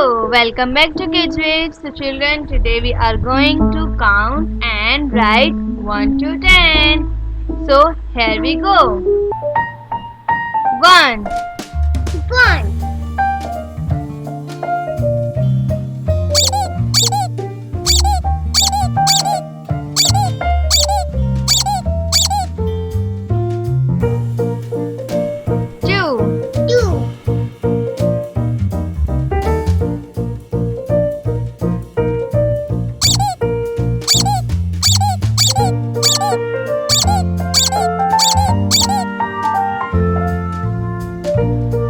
Hello, welcome back to Kids Whiz. So children, today we are going to count and write 1 to 10. So here we go. 1, One, 2, two,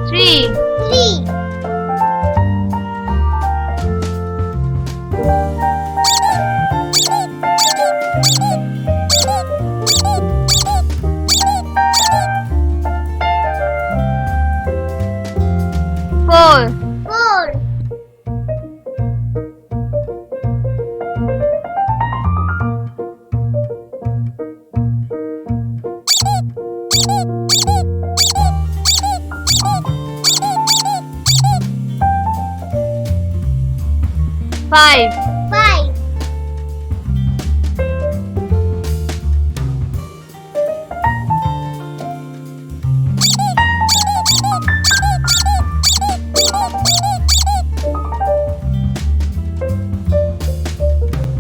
3, three, 4, four, 5, five,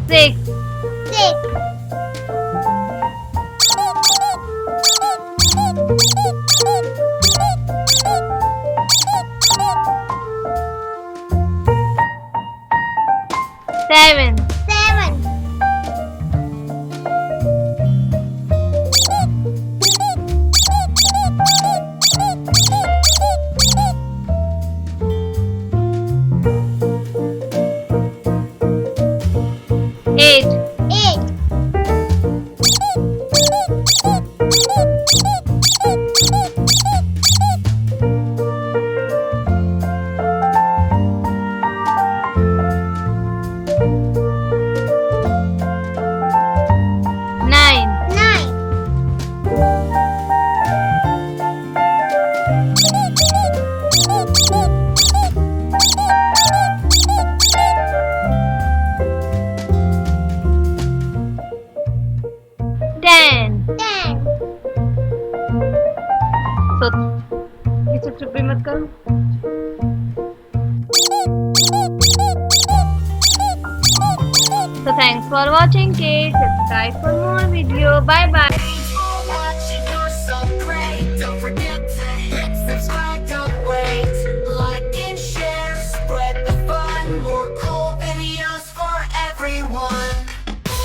6, six, 7, seven, 8, eight, 9, nine, 10. ten, So ये सब चुप्पी मत करो. So thanks for watching kids. Subscribe for more video. Bye bye. Thanks for watching, you're so great. Don't forget